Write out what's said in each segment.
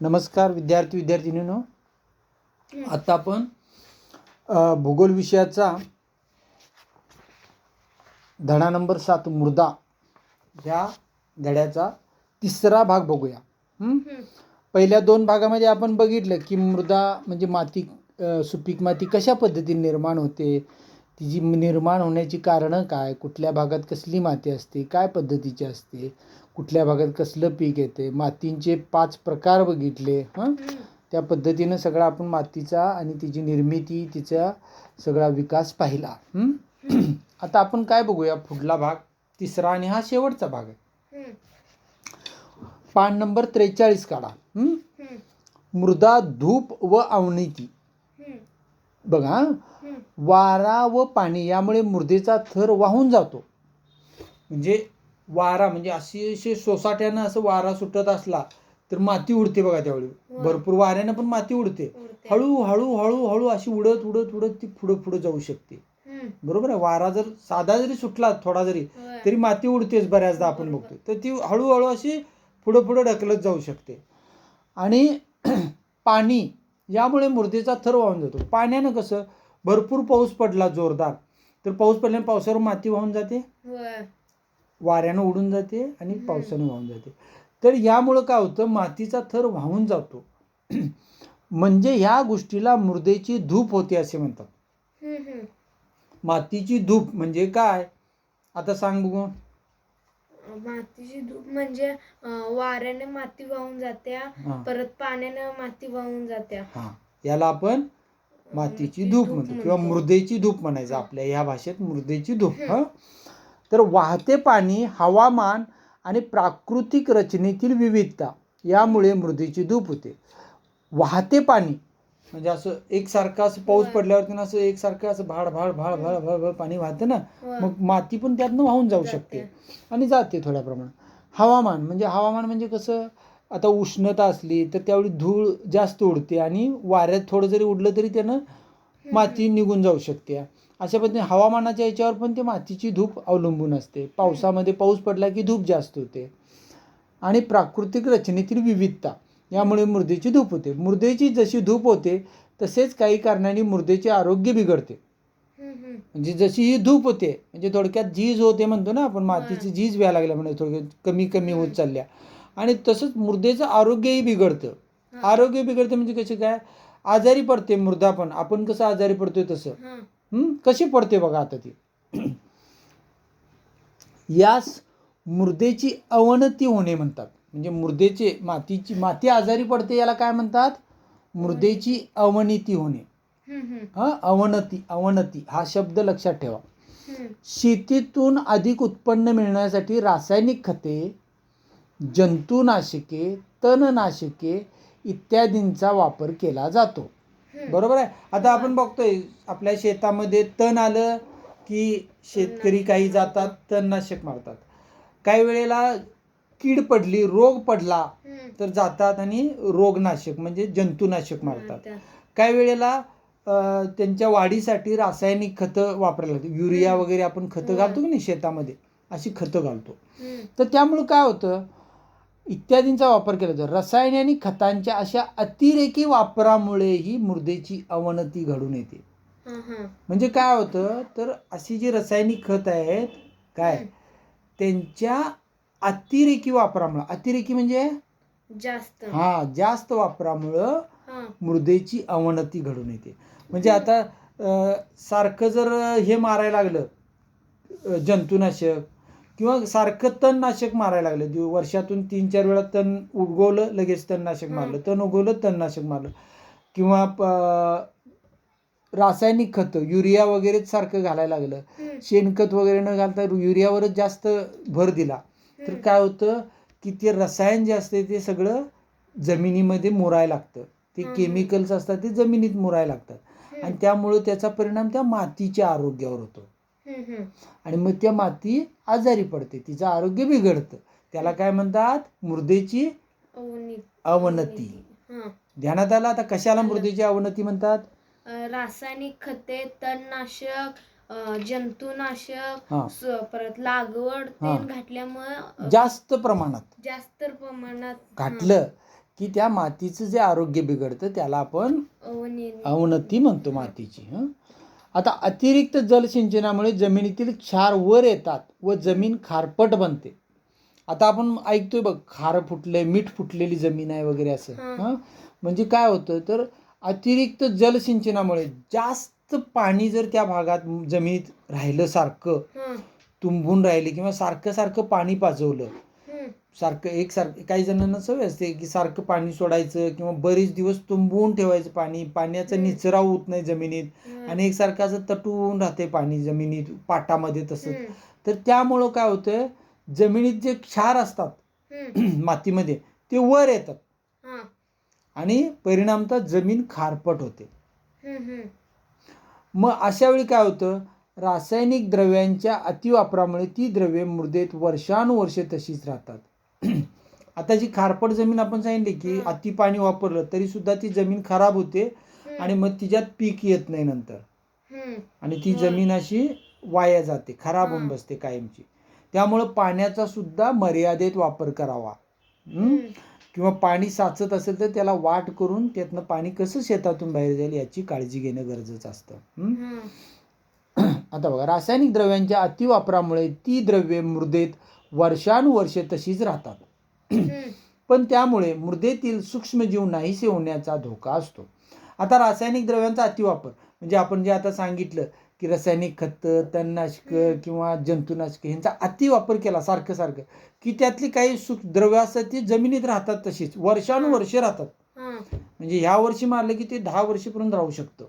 नमस्कार विद्यार्थिनींनो, आता आपण भूगोल विषयाचा धडा नंबर 7 मृदा ह्या धड्याचा तिसरा भाग बघूया. पहिल्या 2 भागामध्ये आपण बघितलं की मृदा म्हणजे माती, सुपीक माती कशा पद्धतीने निर्माण होते, तिची निर्माण होण्याची कारणं काय, कुठल्या भागात कसली माती असते, काय पद्धतीची असते, कुठल्या भागात कसलं पीक येते, मातींचे 5 प्रकार बघितले. त्या पद्धतीनं सगळा आपण मातीचा आणि तिची निर्मिती, तिचा सगळा विकास पाहिला. आता आपण काय बघूया, पुढला भाग तिसरा आणि हा शेवटचा भाग आहे. पान नंबर 43 काढा. मृदा धूप व अवनती. बघा, वारा व पाणी यामुळे मृदेचा थर वाहून जातो. म्हणजे वारा म्हणजे अशी सोसाट्यानं असं वारा सुटत असला तर माती उडते बघा. त्यावेळी भरपूर वाऱ्यानं पण माती उडते. हळूहळू हळूहळू अशी उडत उडत उडत ती पुढे जाऊ शकते. बरोबर आहे. वारा जर साधा जरी सुटला थोडा जरी तरी माती उडतेच बऱ्याचदा आपण बघतो. तर ती हळूहळू अशी पुढे ढकलत जाऊ शकते. आणि पाणी यामुळे मृदेचा थर वाहून जातो. पाण्यानं कसं, भरपूर पाऊस पडला जोरदार तर पाऊस पडल्याने पावसावर माती वाहून जाते, वाऱ्यानं उडून जाते आणि पावसानं वाहून जाते. तर यामुळं काय होतं, मातीचा थर वाहून जातो. म्हणजे ह्या गोष्टीला मृदेची धूप होते असे म्हणतात. मातीची धूप म्हणजे काय, आता सांग बघू. मातीची धूप म्हणजे वाऱ्याने माती वाहून जात्या, परत पाण्याने माती वाहून जात्या. याला आपण मातीची धूप म्हणतो किंवा मृदेची धूप म्हणायचं आपल्या ह्या भाषेत, मृदेची धूप. तर वाहते पाणी, हवामान आणि प्राकृतिक रचनेतील विविधता यामुळे मृदेची धूप होते. वाहते पाणी म्हणजे असं एकसारखं असं पाऊस पडल्यावरती असं एकसारखं असं भाड भाड भाड भाड भाड भाड पाणी वाहतं ना, मग माती पण त्यातनं वाहून जाऊ शकते आणि जाते थोड्या प्रमाणात. हवामान म्हणजे कसं, आता उष्णता असली तर त्यावेळी धूळ जास्त उडते आणि वाऱ्यात थोडं जरी उडलं तरी त्यानं माती निघून जाऊ शकते. अशा पद्धतीने हवामानाच्या याच्यावर पण ते मातीची धूप अवलंबून असते. पावसामध्ये पाऊस पडला की धूप जास्त होते. आणि प्राकृतिक रचनेतील विविधता यामुळे मृदेची धूप होते. मृदेची जशी धूप होते तसेच काही कारणांनी मृदेचे आरोग्य बिघडते. म्हणजे जशी ही धूप होते म्हणजे थोडक्यात झीज होते म्हणतो ना आपण, मातीची झीज व्हायला लागल्या म्हणजे थोडक्यात कमी कमी होत चालल्या. आणि तसंच मृदेचं आरोग्यही बिघडतं. आरोग्य बिघडतं म्हणजे कसे काय, आजारी पडते मृदा पण. आपण कसं आजारी पडतोय तसं कशी पडते बघा आता ती. यास मृदेची अवनती होणे म्हणतात. म्हणजे मृदेचे माती आजारी पडते, याला काय म्हणतात, मृदेची अवनती होणे. अवनती हा शब्द लक्षात ठेवा. शेतीतून अधिक उत्पन्न मिळण्यासाठी रासायनिक खते, जंतुनाशके, तणनाशके इत्यादींचा वापर केला जातो. बरोबर आहे. आता आपण बघतोय आपल्या शेतामध्ये तण आलं की शेतकरी काही जातात तणनाशक मारतात. काही वेळेला कीड पडली, रोग पडला तर जातात आणि रोगनाशक म्हणजे जंतुनाशक मारतात. काही वेळेला त्यांच्या वाढीसाठी रासायनिक खतं वापरायला लागतात. युरिया वगैरे आपण खतं घालतो की नाही शेतामध्ये, अशी खतं घालतो. तर त्यामुळं काय होतं, इत्यादींचा वापर केला जातो. रासायनिक खतांच्या अशा अतिरेकी वापरामुळेही मृदेची अवनती घडून येते. म्हणजे काय होतं, तर अशी जी रासायनिक खत आहेत काय, त्यांच्या अतिरेकी वापरामुळे, अतिरेकी म्हणजे जास्त वापरामुळं मृदेची अवनती घडून येते. म्हणजे आता सारखं जर हे मारायला लागलं जंतुनाशक किंवा सारखं तणनाशक मारायला लागलं, वर्षातून 3-4 वेळा तण उगवलं लगेच तणनाशक मारलं, तण उगवलं तणनाशक मारलं, किंवा रासायनिक खतं युरिया वगैरे सारखं घालायला लागलं, शेणखत वगैरे न घालता युरियावरच जास्त भर दिला तर काय होतं की ते रसायन जे असते ते सगळं जमिनीमध्ये मुरायला लागतं. ते केमिकल्स असतात ते जमिनीत मुरायला लागतात आणि त्यामुळं त्याचा परिणाम त्या मातीच्या आरोग्यावर होतो. आणि मग त्या माती आजारी पडते, तिचं आरोग्य बिघडतं. त्याला काय म्हणतात, मृदेची अवनती. ध्यानात आलं. आता कशाला मृदेची अवनती म्हणतात, रासायनिक खते, तणनाशक, जंतुनाशक, परत लागवड घातल्यामुळे जास्त प्रमाणात घातलं की त्या मातीचं जे आरोग्य बिघडतं त्याला आपण अवनती अवनती म्हणतो मातीची. आता अतिरिक्त जलसिंचनामुळे जमिनीतील क्षार वर येतात व जमीन खारपट बनते. आता आपण ऐकतोय बघ, खार फुटले, मीठ फुटलेली जमीन आहे वगैरे असं. म्हणजे काय होतं तर अतिरिक्त जलसिंचनामुळे जास्त पाणी जर त्या भागात जमिनीत राहिलं, सारखं तुंबून राहिले किंवा सारखं सारखं पाणी पाजवलं, सारखं काही जणांना सवय असते की सारखं पाणी सोडायचं किंवा बरेच दिवस तुंबवून ठेवायचं पाणी, पाण्याचा निचरा होत नाही जमिनीत आणि एकसारखं असं तटून राहते पाणी जमिनीत पाटामध्ये तसं. तर त्यामुळं काय होतं, जमिनीत जे क्षार असतात मातीमध्ये ते वर येतात आणि परिणामतः जमीन खारपट होते. मग अशा वेळी काय होतं, रासायनिक द्रव्यांच्या अतिवापरामुळे ती द्रव्ये मृदेत वर्षानुवर्षे तशीच राहतात. आता जी खारपट जमीन आपण सांगितली की अति पाणी वापरलं तरी सुद्धा ती जमीन खराब होते आणि मग तिच्यात पीक येत नाही नंतर आणि ती जमीन अशी वाया जाते, खराब होऊन बसते कायमची. त्यामुळं पाण्याचा सुद्धा मर्यादेत वापर करावा. किंवा पाणी साचत असेल तर त्याला वाट करून त्यातनं पाणी कसं शेतातून बाहेर जाईल याची काळजी घेणं गरजेचं असतं. आता बघा, रासायनिक द्रव्यांच्या अतिवापरामुळे ती द्रव्ये मृदेत वर्षानुवर्षे तशीच राहतात. पण त्यामुळे मृदेतील सूक्ष्मजीव नाहीसे होण्याचा धोका असतो. आता रासायनिक द्रव्यांचा अतिवापर म्हणजे आपण जे आता सांगितलं की रासायनिक खतं, तणनाशक किंवा जंतुनाशक यांचा अतिवापर केला सारखं सारखं की त्यातली काही द्रव्य असतात ती जमिनीत राहतात, तशीच वर्षानुवर्षे राहतात. म्हणजे ह्या वर्षी मारलं की ते 10 वर्षीपर्यंत राहू शकतं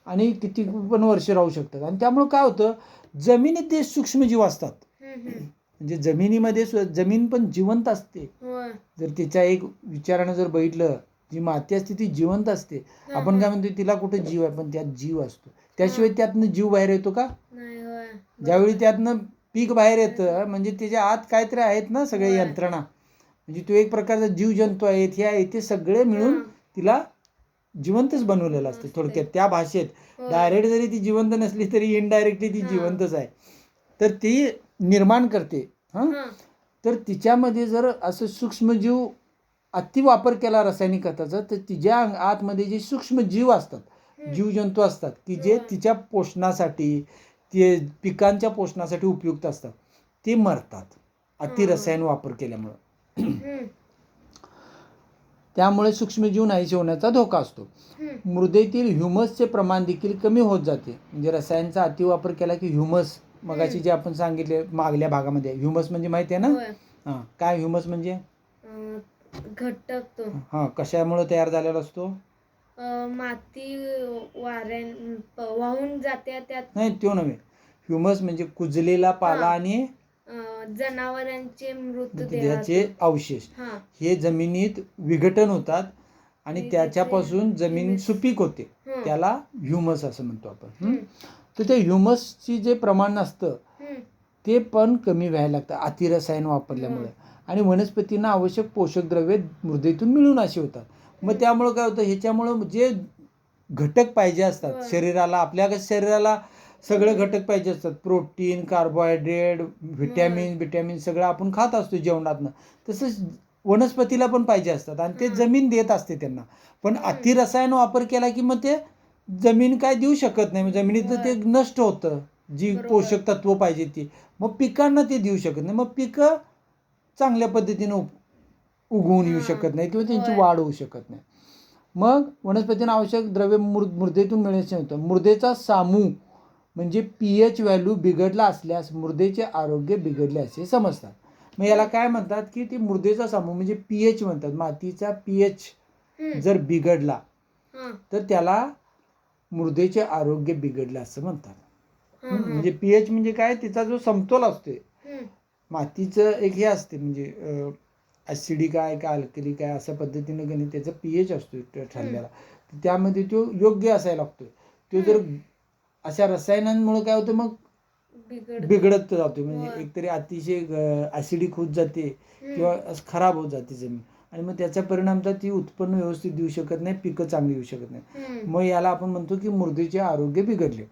आणि किती पण वर्ष राहू शकतात. आणि त्यामुळे काय होतं, जमिनीत ते सूक्ष्मजीव असतात. म्हणजे जमिनीमध्ये जमीन पण जिवंत असते. जर तिच्या एक विचारानं जर बघितलं, जी माती असते ती जिवंत असते. आपण काय म्हणतो तिला कुठे जीव आहे, पण त्यात जीव असतो. त्याशिवाय त्यातनं जीव बाहेर येतो का? ज्यावेळी त्यातनं पीक बाहेर येतं म्हणजे त्याच्या आत काहीतरी आहेत ना सगळे यंत्रणा, म्हणजे तो एक प्रकारचा जीवजंतू आहेत, हे आहे, ते सगळे मिळून तिला जिवंतच बनवलेलं असतं. थोडक्यात त्या भाषेत डायरेक्ट जरी ती जिवंत नसली तरी इनडायरेक्टली ती जिवंतच आहे. तर ती निर्माण करते. तर तिच्यामध्ये जर असं सूक्ष्मजीव अतिवापर केला रासायनिक खताचा तर तिच्या आतमध्ये जे सूक्ष्मजीव असतात, जीवजंतू असतात की जे तिच्या पोषणासाठी, ते पिकांच्या पोषणासाठी उपयुक्त असतात, ते मरतात अतिरसायन वापर केल्यामुळं. त्यामुळे सूक्ष्मजीव नाहीसे होण्याचा धोका असतो. मृदेतील ह्युमसचे प्रमाण देखील कमी होत जाते. म्हणजे रसायनचा अतिवापर केला की ह्युमस, मगाशी जे आपण सांगितले मागल्या भागामध्ये, ह्युमस म्हणजे माहिती आहे ना? काय ह्युमस म्हणजे? घटक. कशामुळे तयार झालेला असतो? माती वाहून जाते त्यात. नाही, तो नव्हे. ह्युमस म्हणजे कुजलेला पाला आणि जनावरांचे मृतदेहाचे अवशेष हे जमिनीत विघटन होतात आणि त्याच्यापासून जमीन सुपीक होते, त्याला ह्युमस असं म्हणतो आपण. तर ते ह्युमसची जे प्रमाण असतं ते पण कमी व्हायला लागतं अतिरसायन वापरल्यामुळे आणि वनस्पतींना आवश्यक पोषक द्रव्ये मृदेतून मिळून अशी होतात. मग त्यामुळं काय होतं, ह्याच्यामुळं जे घटक पाहिजे असतात शरीराला, आपल्या शरीराला सगळे घटक पाहिजे असतात, प्रोटीन, कार्बोहायड्रेट, व्हिटॅमिन सगळं आपण खात असतो जेवणातनं, तसंच वनस्पतीला पण पाहिजे असतात आणि ते जमीन देत असते त्यांना. पण अतिरसायन वापर केला की मग ते जमीन काय देऊ शकत नाही, जमिनीतलं ते नष्ट होतं, जी पोषक तत्व पाहिजे ती, मग पिकांना ते देऊ शकत नाही, मग पिकं चांगल्या पद्धतीनं उगवून येऊ शकत नाही किंवा त्यांची वाढ होऊ शकत नाही. मग वनस्पतींना आवश्यक द्रव्य मृदेतून मिळण्याचे होतं. मृदेचा सामू म्हणजे pH व्हॅल्यू बिघडला असल्यास मृदेचे आरोग्य बिघडले असे समजतात. मग याला काय म्हणतात की ती मृदेचा सामू म्हणजे pH म्हणतात. मातीचा pH जर बिघडला तर त्याला मृदेचे आरोग्य बिघडले असं म्हणतात. म्हणजे pH म्हणजे काय, तिचा जो समतोल असतोय, मातीचं एक हे असते म्हणजे ॲसिडिक आहे का अल्कली काय अशा पद्धतीनं गणित त्याचा pH असतो ठरलेला, त्यामध्ये तो योग्य असायला लागतोय. तो जर अशा रसायनांमुळे काय होतं मग बिघडत जातो, म्हणजे एकतरी अतिशय ॲसिडिक होत जाते किंवा खराब होत जाते जमीन आणि मग त्याचा परिणाम तर ती उत्पन्न व्यवस्थित देऊ शकत नाही, पिकं चांगली येऊ शकत नाही. मग याला आपण म्हणतो की मृदेचे आरोग्य बिघडले.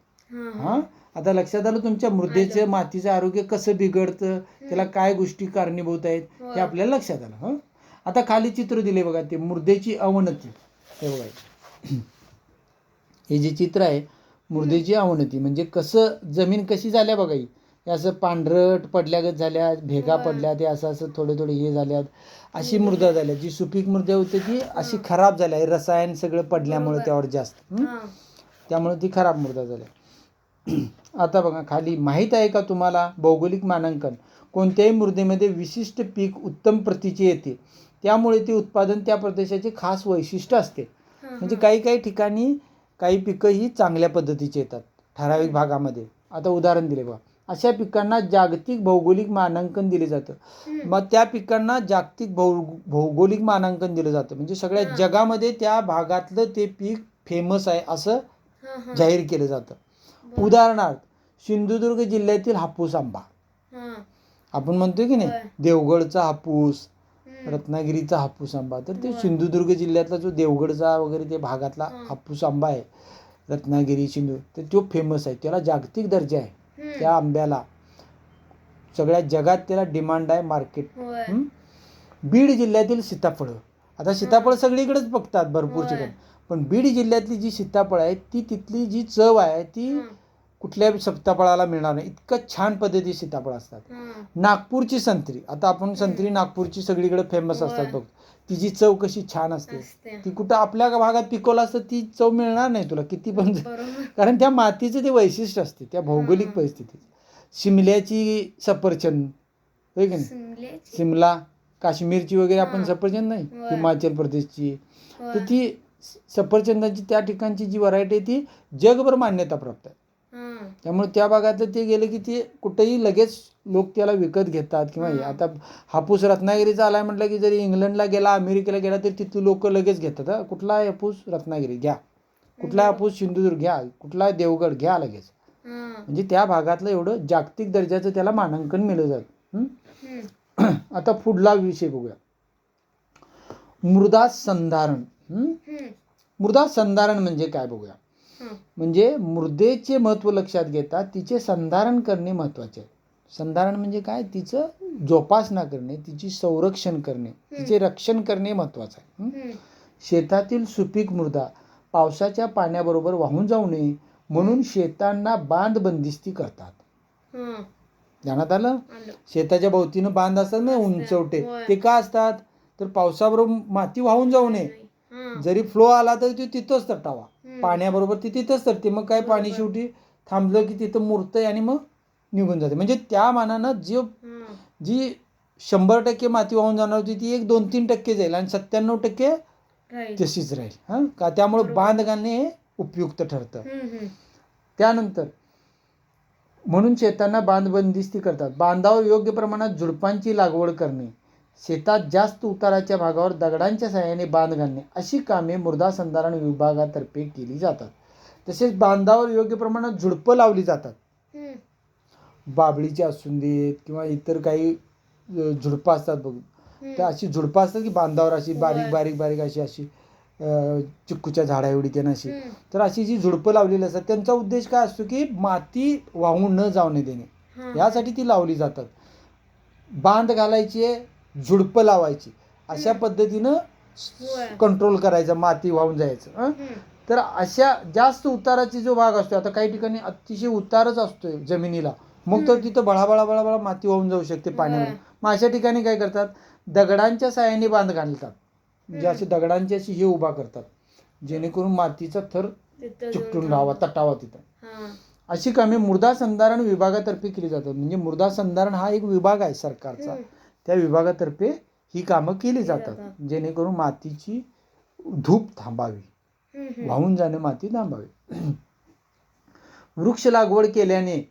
आता लक्षात आलं तुमच्या, मृदेचं मातीचं आरोग्य कसं बिघडतं, त्याला काय गोष्टी कारणीभूत आहेत हे आपल्याला लक्षात आलं. आता खाली चित्र दिले बघा, ते मृदेची अवनती. हे बघा, हे जे चित्र आहे मृदेची अवनती म्हणजे कसं जमीन कशी झाल्या बघा. ही हे असं पांढरट पडल्यागत झाल्या, भेगा पडल्या, ते असं असं थोडे थोडे हे झाल्यात, अशी मृदा झाल्या. जी सुपीक मृदा होती ती अशी खराब झाल्या, हे रसायन सगळं पडल्यामुळे त्यावर जास्त, त्यामुळे ती खराब मृदा झाल्या. आता बघा खाली, माहीत आहे का तुम्हाला भौगोलिक मानांकन कोणत्याही मृदेमध्ये विशिष्ट पीक उत्तम प्रतीचे येते, त्यामुळे ते उत्पादन त्या प्रदेशाचे खास वैशिष्ट्य असते. म्हणजे काही काही ठिकाणी काही पिकं ही चांगल्या पद्धतीची येतात ठराविक भागामध्ये. आता उदाहरण दिले बघा, अशा पिकांना जागतिक भौगोलिक मानांकन दिले जातं. मग त्या पिकांना जागतिक भौगोलिक मानांकन दिलं जातं म्हणजे सगळ्या जगामध्ये त्या भागातलं ते पीक फेमस आहे असं जाहीर केलं जातं. उदाहरणार्थ सिंधुदुर्ग जिल्ह्यातील हापूस आंबा, आपण म्हणतोय की नाही देवगडचा हापूस, रत्नागिरीचा हापूस आंबा, तर ते सिंधुदुर्ग जिल्ह्यातला जो देवगडचा वगैरे ते भागातला हापूस आंबा आहे, रत्नागिरी सिंधुदुर्ग, तर तो फेमस आहे. त्याला जागतिक दर्जा आहे. त्या आंब्याला सगळ्या जगात त्याला डिमांड आहे, मार्केट. बीड जिल्ह्यातील सीताफळ, आता सीताफळ सगळीकडेच बघतात भरपूर ठिकाणी, पण बीड जिल्ह्यातली जी सीताफळ आहे ती, तिथली जी चव आहे ती कुठल्या सीताफळाला मिळणार नाही, इतकं छान पद्धती सीताफळ असतात. नागपूरची संत्री, आता आपण संत्री नागपूरची सगळीकडे फेमस असतात बघ, तिची चव कशी छान असते. ती कुठं आपल्या भागात पिकवलं असतं ती चव मिळणार नाही तुला किती पण, कारण त्या मातीचं ते वैशिष्ट्य असते, त्या भौगोलिक परिस्थितीत. शिमल्याची सफरचंद, होय की नाही, शिमला काश्मीरची वगैरे आपण सफरचंद नाही, हिमाचल प्रदेशची, तर ती सफरचंदाची त्या ठिकाणची जी व्हरायटी आहे ती जगभर मान्यता प्राप्त आहे. त्यामुळे त्या भागातलं ते गेलं की ते कुठेही लगेच लोक त्याला विकत घेतात. किंवा आता हापूस रत्नागिरीचा आलाय म्हटलं की जरी इंग्लंडला गेला, अमेरिकेला गेला तरी तिथली लोक लगेच घेतात. कुठला हापूस रत्नागिरी घ्या, कुठला हापूस सिंधुदुर्ग घ्या, कुठला देवगड घ्या लगेच. म्हणजे त्या भागातलं एवढं जागतिक दर्जाचं त्याला मानांकन मिळलं जातं. आता पुढला विषय बघूया, मृदा संधारण. मृदा संधारण म्हणजे काय बघूया. म्हणजे मृदेचे महत्त्व लक्षात घेता तिचे संधारण करणे महत्त्वाचे आहे. संधारण म्हणजे काय, तिचं जोपासना करणे, तिची संरक्षण करणे, तिचे रक्षण करणे महत्त्वाचं आहे. शेतातील सुपीक मृदा पावसाच्या पाण्याबरोबर वाहून जाऊ नये म्हणून शेतांना बांध बंदिस्ती करतात. ध्यानात आलं, शेताच्या भोवतीनं बांध असतात ना उंचवटे, ते का असतात तर पावसाबरोबर माती वाहून जाऊ नये. जरी फ्लो आला तरी तो तिथंच तटावा, पाण्याबरोबर ती तिथंच तरते. मग काय पाणी शेवटी थांबलं की तिथं मुरतंय आणि मग निघून जाते. म्हणजे त्या मानानं जी 100% माती वाहून जाणार होती ती 1-2-3% जाईल आणि 97% तशीच राहील. का त्यामुळे बांध घालणे हे उपयुक्त ठरतं. त्यानंतर म्हणून शेतांना बांध बंदिस्ती करतात. बांधावर योग्य प्रमाणात झुडपांची लागवड करणे, शेतात जास्त उताराच्या भागावर दगडांच्या सहाय्याने बांध घालणे, अशी कामे मृदा संधारण विभागातर्फे केली जातात. तसेच बांधावर योग्य प्रमाणात झुडपं लावली जातात. बाबळीची असून देत किंवा इतर काही झुडपं असतात बघ, तर अशी झुडपं असतात की बांधावर अशी बारीक बारीक बारीक अशी चिक्कूच्या झाडा एवढी त्यांना अशी, तर अशी जी झुडपं लावलेली असतात त्यांचा उद्देश काय असतो की माती वाहून न जाऊ देणे, यासाठी ती लावली जातात. बांध घालायची, झुडपं लावायची, अशा पद्धतीनं कंट्रोल करायचं, माती वाहून जायचं. तर अशा जास्त उताराची जो भाग असतो, आता काही ठिकाणी अतिशय उतारच असतोय जमिनीला, मग तर तिथं बळाबळा बळाबळा माती वाहून जाऊ शकते पाण्यावर. मग अशा ठिकाणी काय करतात, दगडांच्या साहाय्याने बांध घालतात. म्हणजे असे दगडांची अशी हे उभा करतात जेणेकरून मातीचा थर चिकटून राहावा, तटावा तिथं. अशी कामे मृदा संधारण विभागातर्फे केली जातात. म्हणजे मृदा संधारण हा एक विभाग आहे सरकारचा, त्या विभागातर्फे ही कामं केली जातात जेणेकरून मातीची धूप थांबावी, वाहून जाणे माती थांबावी. वृक्ष लागवड केल्याने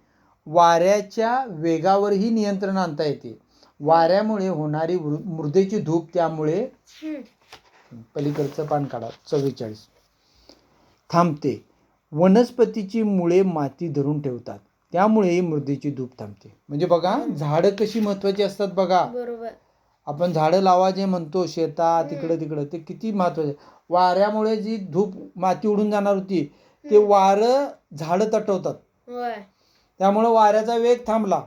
वाऱ्याच्या वेगावरही नियंत्रण आणता येते. वाऱ्यामुळे होणारी मृदेची धूप, त्यामुळे पलीकडचं पान काढा 44, थांबते. वनस्पतीची मुळे माती धरून ठेवतात, त्यामुळे मृदेची धूप थांबते. म्हणजे बघा झाडं कशी महत्वाची असतात बघा. आपण झाडं लावा जे म्हणतो शेतात इकडं तिकडं, ते किती महत्वाचे. वाऱ्यामुळे जी धूप माती उडून जाणार होती ते वारं झाडं तटवतात, त्यामुळे वाऱ्याचा वेग थांबला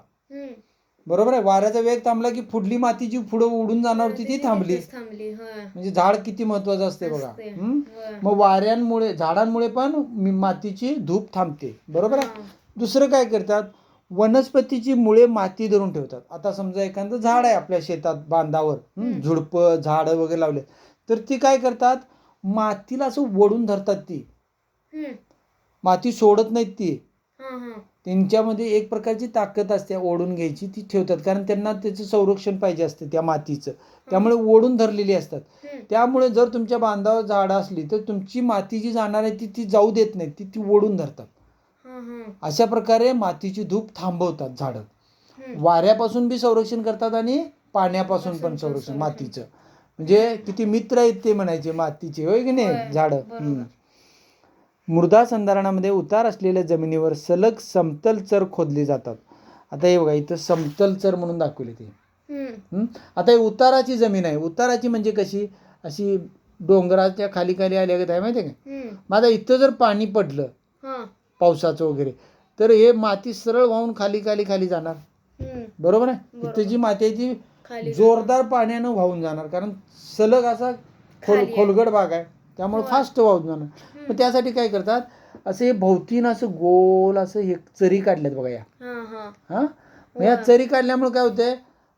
बरोबर आहे. वाऱ्याचा वेग थांबला की पुढली माती जी पुढे उडून जाणार होती ती थांबली. थांबली होय. म्हणजे झाड किती महत्वाचं असते बघा. असते. होय. मग वाऱ्यांमुळे झाडांमुळे पण मातीची धूप थांबते. बरोबर आहे. हा. दुसरं काय करतात, वनस्पतीची मुळे माती धरून ठेवतात. आता समजा एखादं झाड आहे आपल्या शेतात बांधावर, झुडपं झाडं वगैरे लावले, तर ती काय करतात, मातीला असं ओढून धरतात. ती माती सोडत नाहीत. ती त्यांच्यामध्ये एक प्रकारची ताकद असते ओढून घ्यायची, ती ठेवतात. कारण त्यांना त्याचं संरक्षण पाहिजे असते त्या मातीचं, त्यामुळे ओढून धरलेली असतात. त्यामुळे जर तुमच्या बांधावर झाडं असली तर तुमची माती जी जाणार आहे ती जाऊ देत नाही, ती ओढून धरतात. अशा प्रकारे मातीची धूप थांबवतात झाडं. वाऱ्यापासून बी संरक्षण करतात आणि पाण्यापासून पण संरक्षण मातीचं. म्हणजे किती मित्र आहेत ते म्हणायचे मातीचे, होय की नाही झाडं. मृदा संधारणामध्ये उतार असलेल्या जमिनीवर सलग समतल चर खोदले जातात. आता हे बघा इथं समतल चर म्हणून दाखवले ते. आता हे उताराची जमीन आहे. उताराची म्हणजे कशी, अशी डोंगराच्या खाली खाली आल्या आहे, माहिती आहे का. मग आता इथं जर पाणी पडलं पावसाचं वगैरे, तर हे माती सरळ वाहून खाली खाली खाली जाणार. बरोबर आहे. इथं जी माती आहे ती जोरदार पाण्यानं वाहून जाणार, कारण सलग असा खोलगट भाग आहे, त्यामुळे फास्ट वाहून जाणार. मग त्यासाठी काय करतात, असे भोवतीनं असं गोल असं एक चरी काढल्यात बघा या. मग या चरी काढल्यामुळे काय होतंय,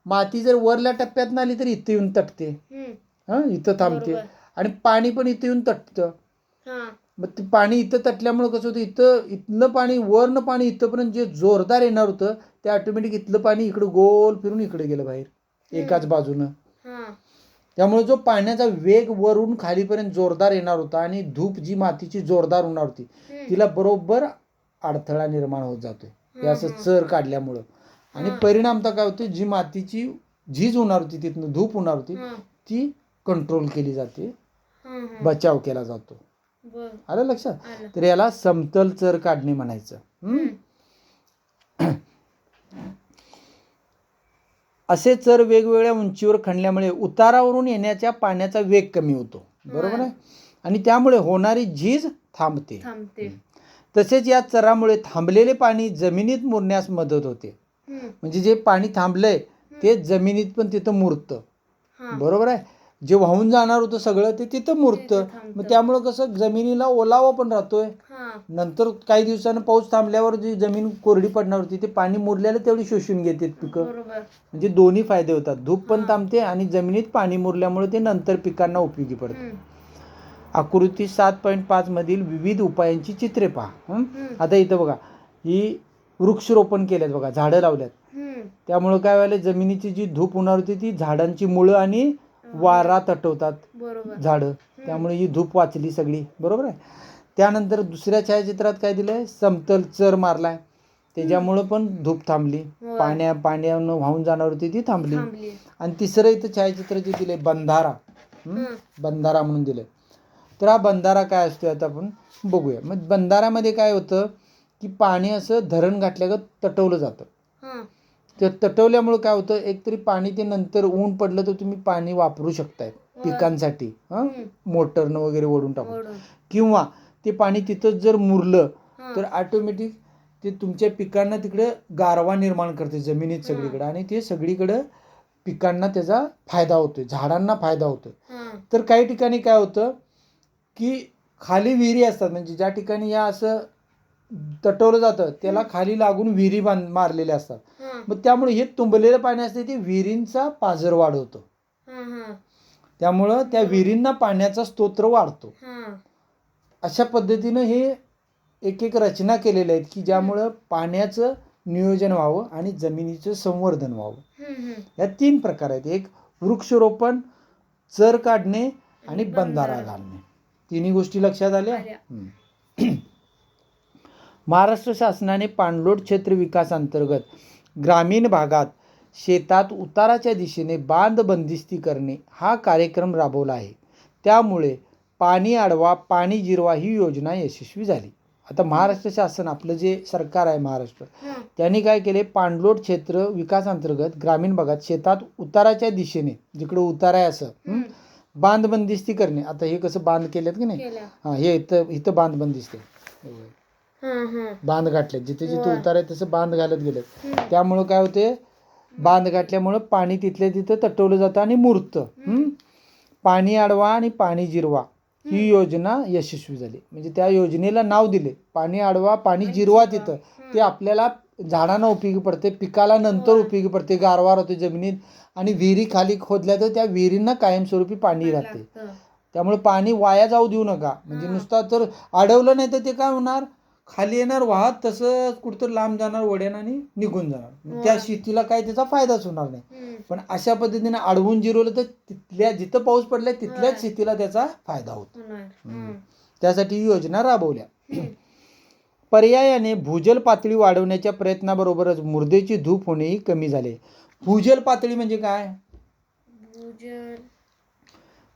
माती जर वरल्या टप्प्यात आली तर इथं येऊन तटते, इथं थांबते. आणि पाणी पण इथं येऊन तटतं. मग ते पाणी इथं तटल्यामुळे कसं होतं, इथलं पाणी वरनं पाणी इथंपर्यंत जे जोरदार येणार होतं ते ऑटोमॅटिक इथलं पाणी इकडं गोल फिरून इकडे गेलं बाहेर एकाच बाजूनं. त्यामुळे जो पाण्याचा वेग वरून खालीपर्यंत जोरदार येणार होता आणि धूप जी मातीची जोरदार होणार होती तिला बरोबर अडथळा निर्माण होत जातोय हे असं चर काढल्यामुळं. आणि परिणामता काय होते, जी मातीची झीज होणार होती, तिथनं धूप होणार होती, ती कंट्रोल केली जाते, बचाव केला जातो. आलं लक्षात. तर याला समतल चर काढणे म्हणायचं. असे चर वेगवेगळ्या उंचीवर खणल्यामुळे उतारावरून येण्याच्या पाण्याचा वेग कमी होतो. बरोबर आहे. आणि त्यामुळे होणारी झीज थांबते. तसेच या चरामुळे थांबलेले पाणी जमिनीत मुरण्यास मदत होते. म्हणजे जे पाणी थांबलंय ते जमिनीत पण तिथं मुरतं. बरोबर आहे. जे वाहून जाणार होतं सगळं ते तिथं मुरतं. मग त्यामुळं कसं जमिनीला ओलावा पण राहतोय. नंतर काही दिवसानं पाऊस थांबल्यावर जी जमीन कोरडी पडणार होती ते पाणी मुरल्याला तेवढी शोषून घेते पिकं. म्हणजे दोन्ही फायदे होतात, धूप पण थांबते आणि जमिनीत पाणी मुरल्यामुळे ते नंतर पिकांना उपयोगी पडते. आकृती 7.5 मधील विविध उपायांची चित्रे पहा. आता इथं बघा ही वृक्षरोपण केल्यात बघा, झाडं लावल्यात. त्यामुळं काय व्हायला, जमिनीची जी धूप होणार होती ती झाडांची मुळं आणि वारा तटवतात झाडं, त्यामुळे ही धूप वाचली सगळी. बरोबर आहे. त्यानंतर दुसऱ्या छायाचित्रात काय दिलंय, समतल चर मारलाय, त्याच्यामुळं पण धूप थांबली, पाण्यानं वाहून जाणार होती ती थांबली. आणि तिसरं इथं छायाचित्र जे दिले बंधारा, बंधारा म्हणून दिलंय. तर हा बंधारा काय असतो आता आपण बघूया. मग बंधाऱ्यामध्ये काय होतं की पाणी असं धरण घातल्यागत तटवलं जातं. ते तटवल्यामुळे काय होतं, एकतरी पाणी ते नंतर ऊन पडलं तर तुम्ही पाणी वापरू शकताय पिकांसाठी, मोटरनं वगैरे ओढून टाकून. किंवा ते पाणी तिथंच जर मुरलं तर ऑटोमॅटिक ते तुमच्या पिकांना तिकडे गारवा निर्माण करते जमिनीत सगळीकडे, आणि ते सगळीकडे पिकांना त्याचा फायदा होतोय, झाडांना फायदा होतोय. तर काही ठिकाणी काय होतं की खाली विहिरी असतात, म्हणजे ज्या ठिकाणी या असं तटवलं जातं त्याला खाली लागून विहिरी मारलेल्या असतात. मग त्यामुळे हे तुंबलेलं पाणी असते ते विहिरींचा पाझर वाढवतो, त्यामुळं त्या विहिरींना पाण्याचा स्तोत्र वाढतो. अशा पद्धतीनं हे एक एक रचना केलेल्या आहेत की ज्यामुळं पाण्याचं नियोजन व्हावं आणि जमिनीचं संवर्धन व्हावं. या 3 प्रकार आहेत, एक वृक्षरोपण, चर काढणे आणि बंधारा घालणे. तिन्ही गोष्टी लक्षात आल्या. महाराष्ट्र शासनाने पाणलोट क्षेत्र विकास अंतर्गत ग्रामीण भागात शेतात उताराच्या दिशेने बांध बंदिस्ती करणे हा कार्यक्रम राबवला आहे. त्यामुळे पाणी अडवा पाणी जिरवा ही योजना यशस्वी झाली. आता महाराष्ट्र शासन आपलं जे सरकार आहे महाराष्ट्र, त्यांनी काय केले, पाणलोट क्षेत्र विकास अंतर्गत ग्रामीण भागात शेतात उताराच्या दिशेने जिकडे उतार आहे असं बांध बंदिस्ती करणे. आता हे कसं बांध केलेत की नाही, हे इथं बांध बंदिस्ती बांध गाठले, जिथे जिथे उतार आहे तसं बांध घालत गेले. त्यामुळं काय होते, बांध गाठल्यामुळं पाणी तिथल्या तिथं तटवलं जातं आणि मुरतं. पाणी अडवा आणि पाणी जिरवा ही योजना यशस्वी झाली. म्हणजे त्या योजनेला नाव दिले, पाणी अडवा पाणी जिरवा. तिथं ते आपल्याला झाडांना उपयोगी पडते, पिकाला नंतर उपयोगी पडते, गारवा राहतो जमिनीत, आणि विहिरी खाली खोदल्या तर त्या विहिरींना कायमस्वरूपी पाणी राहते. त्यामुळे पाणी वाया जाऊ देऊ नका. म्हणजे नुसता तर अडवलं नाही तर ते काय होणार, खाली येणार वाहत, तसंच कुठतर लांब जाणार वड्यानं आणि निघून जाणार. त्या शेतीला काय त्याचा फायदाच होणार नाही. पण अशा पद्धतीने अडवून जिरवलं तर तिथल्या जिथं पाऊस पडलाय तिथल्याच शेतीला त्याचा फायदा होतो. त्यासाठी ही योजना राबवल्या. पर्यायाने भूजल पातळी वाढवण्याच्या प्रयत्नाबरोबरच मृदेची धूप होणेही कमी झाले. भूजल पातळी म्हणजे काय?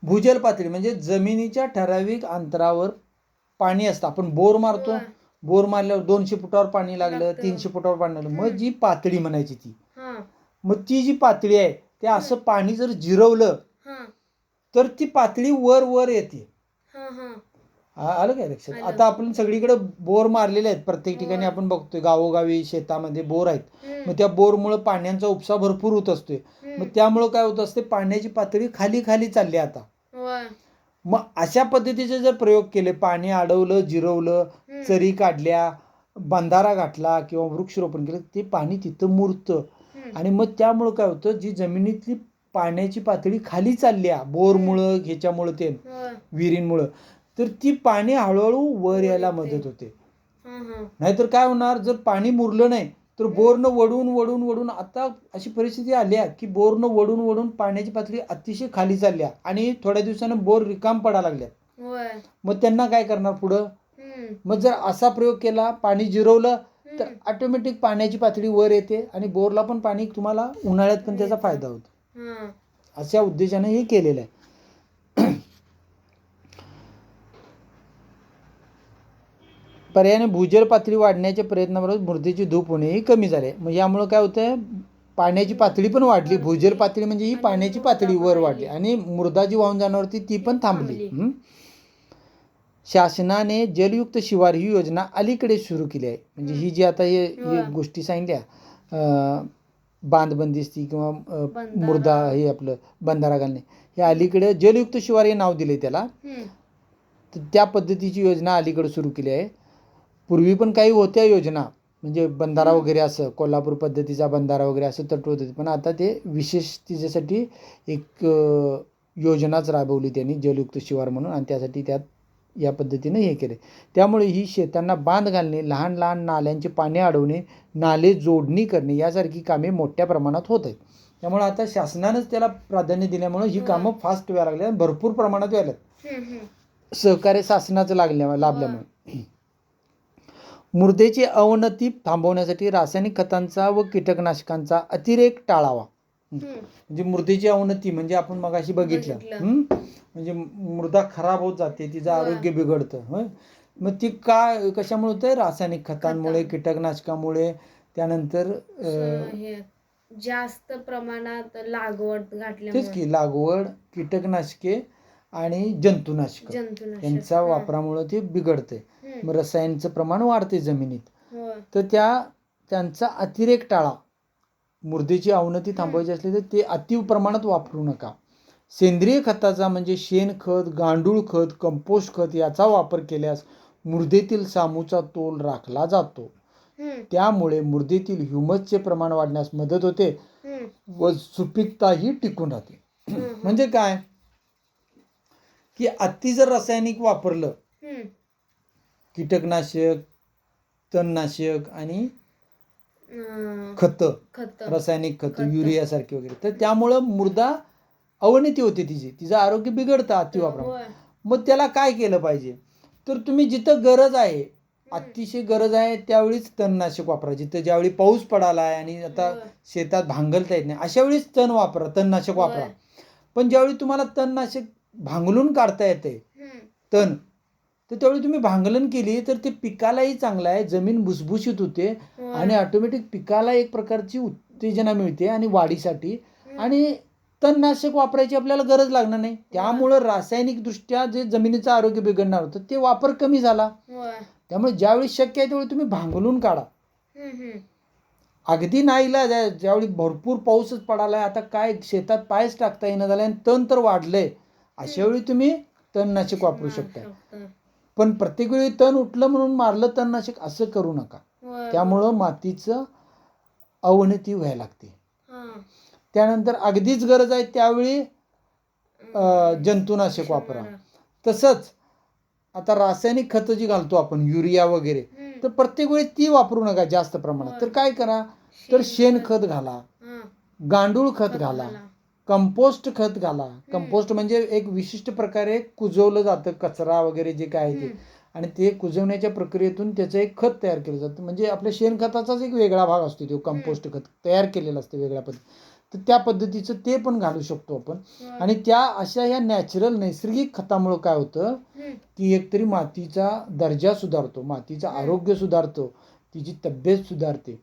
भूजल पातळी म्हणजे जमिनीच्या ठराविक अंतरावर पाणी असतं. आपण बोर मारतो, बोर मारल्यावर 200 फुटावर पाणी लागलं, 300 फुटावर पाणी लागलं, मग जी पातळी म्हणायची ती. मग ती जी पातळी आहे ते असं पाणी जर जिरवलं तर ती पातळी वर वर येते. आलं काय लक्षात? आता आपण सगळीकडे बोर मारलेले आहेत, प्रत्येक ठिकाणी आपण बघतोय, गावोगावी शेतामध्ये बोर आहेत. मग त्या बोरमुळे पाण्याचा उपसा भरपूर होत असतोय. मग त्यामुळं काय होत असते, पाण्याची पातळी खाली खाली चालली आता. मग अशा पद्धतीचे जर प्रयोग केले, पाणी अडवलं, जिरवलं, चरी काढल्या, बंधारा गाठला किंवा वृक्षरोपण केलं, ते पाणी तिथं मुरतं. आणि मग त्यामुळं काय होतं, जी जमिनीतली पाण्याची पातळी खाली चालली आहे बोरमुळं, ह्याच्यामुळं, ते विहिरींमुळं, तर ती पाणी हळूहळू वर यायला मदत होते. नाहीतर काय होणार, जर पाणी मुरलं नाही तर बोरनं वडून वडून वडून आता अशी परिस्थिती आली आहे की बोरनं वडून वडून पाण्याची पातळी अतिशय खाली चालली आहे आणि थोड्या दिवसानं बोर रिकाम पडायला लागल्यात. मग त्यांना काय करणार पुढं? मग जर असा प्रयोग केला, पाणी जिरवलं, तर ऑटोमॅटिक पाण्याची पातळी वर येते आणि बोरला पण पाणी, तुम्हाला उन्हाळ्यात पण त्याचा फायदा होतो. अशा उद्देशाने हे केलेलं आहे. पर्यायाने भूजल पातळी वाढण्याच्या प्रयत्नाबरोबर मृदेची धूप होणेही कमी झाले. मग यामुळं काय होतंय, पाण्याची पातळी पण वाढली. भूजल पातळी म्हणजे ही पाण्याची पातळी वर वाढली आणि मृदा जी वाहून जाणार होती ती पण थांबली. शासनाने जलयुक्त शिवार ही योजना अलीकडे सुरू केली आहे. म्हणजे ही जी आता हे गोष्टी सांगितल्या, बांध बंदिस्ती किंवा मृदा हे आपलं बंधारा घालणे, हे अलीकडे जलयुक्त शिवार हे नाव दिले त्याला. तर त्या पद्धतीची योजना अलीकडे सुरू केली आहे. पूर्वी पण काही होत्या योजना, म्हणजे बंधारा वगैरे, असं कोल्हापूर पद्धतीचा बंधारा वगैरे असं तटवत होते. पण आता ते विशेष तिच्यासाठी एक योजनाच राबवली त्यांनी, जलयुक्त शिवार म्हणून, आणि त्यासाठी त्यात या पद्धतीनं हे केले. त्यामुळे ही शेतांना बांध घालणे, लहान लहान नाल्यांचे पाणी अडवणे, नाले जोडणी करणे यासारखी कामे मोठ्या प्रमाणात होत आहेत. त्यामुळे आता शासनानंच त्याला प्राधान्य दिल्यामुळे ही कामं फास्ट व्हायला लागली आणि भरपूर प्रमाणात व्हायला, सहकार्य शासनाचं लाभल्यामुळे. मृदेची अवनती थांबवण्यासाठी रासायनिक खतांचा व कीटकनाशकांचा अतिरेक टाळावा. म्हणजे मृदेची अवनती म्हणजे आपण मगाशी बघितलं, म्हणजे मृदा खराब होत जाते, तिचं आरोग्य बिघडतं. मग ती कशामुळे होतं? रासायनिक खतांमुळे, कीटकनाशकामुळे, त्यानंतर जास्त प्रमाणात लागवड तेच की लागवड, कीटकनाशके आणि जंतुनाशक यांचा वापरामुळे ते बिघडते. मग रसायनचं प्रमाण वाढते जमिनीत. तर त्यांचा अतिरेक टाळा. मृदेची अवनती थांबवायची असली तर ते अति प्रमाणात वापरू नका. सेंद्रिय खताचा म्हणजे शेणखत, गांडूळ खत, कंपोस्ट खत याचा वापर केल्यास मृदेतील सामूचा तोल राखला जातो. त्यामुळे मृदेतील ह्युमसचे प्रमाण वाढण्यास मदत होते व सुपीकताही टिकून राहते. म्हणजे काय की अति जर रासायनिक वापरलं, कीटकनाशक, तणनाशक आणि खतं, रासायनिक खतं, युरिया सारखे वगैरे, तर त्यामुळं मृदा अवनती होते, तिचं आरोग्य बिघडतं अति वापरामुळे. मग त्याला काय केलं पाहिजे? तर तुम्ही जिथं गरज आहे, अतिशय गरज आहे, त्यावेळीच तणनाशक वापरा. जिथं ज्यावेळी पाऊस पडाला आहे आणि आता शेतात भांगलता येत नाही, अशा वेळीच तणनाशक वापरा. पण ज्यावेळी तुम्हाला तणनाशक भांगलून काढता येते तण, तर त्यावेळी तुम्ही भांगलन केली तर ते पिकालाही चांगलं आहे, जमीन भुसभुशीत होते आणि ऑटोमॅटिक पिकाला एक प्रकारची उत्तेजना मिळते आणि वाढीसाठी, आणि तणनाशक वापरायची आपल्याला गरज लागणार नाही. त्यामुळं रासायनिक दृष्ट्या जे जमिनीचं आरोग्य बिघडणार होतं ते वापर कमी झाला. त्यामुळे ज्यावेळी शक्य आहे त्यावेळी तुम्ही भांगलून काढा. अगदी नाईलाज आहे, ज्यावेळी भरपूर पाऊसच पडालाय, आता काय शेतात पायच टाकता येणं झालंय आणि तण तर वाढलंय, अशा वेळी तुम्ही तणनाशक वापरू शकता. पण प्रत्येक वेळी तण उठलं म्हणून मारलं तणनाशक असं करू नका. त्यामुळं मातीचं अवनती व्हायला लागते. त्यानंतर अगदीच गरज आहे त्यावेळी जंतुनाशक वापरा. तसंच आता रासायनिक खतं जी घालतो आपण, युरिया वगैरे, तर प्रत्येक वेळी ती वापरू नका जास्त प्रमाणात. तर काय करा, तर शेणखत घाला, गांडूळ खत घाला, कंपोस्ट खत घाला. कंपोस्ट म्हणजे एक विशिष्ट प्रकारे कुजवलं जातं कचरा वगैरे जे काय आहे ते, आणि ते कुजवण्याच्या प्रक्रियेतून त्याचं एक खत तयार केलं जातं. म्हणजे आपल्या शेणखताचाच एक वेगळा भाग असतो तो कंपोस्ट खत तयार केलेला असतं वेगळ्या पद्धती. तर त्या पद्धतीचं ते पण घालू शकतो आपण. आणि त्या अशा ह्या नॅचरल नैसर्गिक खतामुळं काय होतं की एकतरी मातीचा दर्जा सुधारतो, मातीचं आरोग्य सुधारतो, तिची तब्येत सुधारते.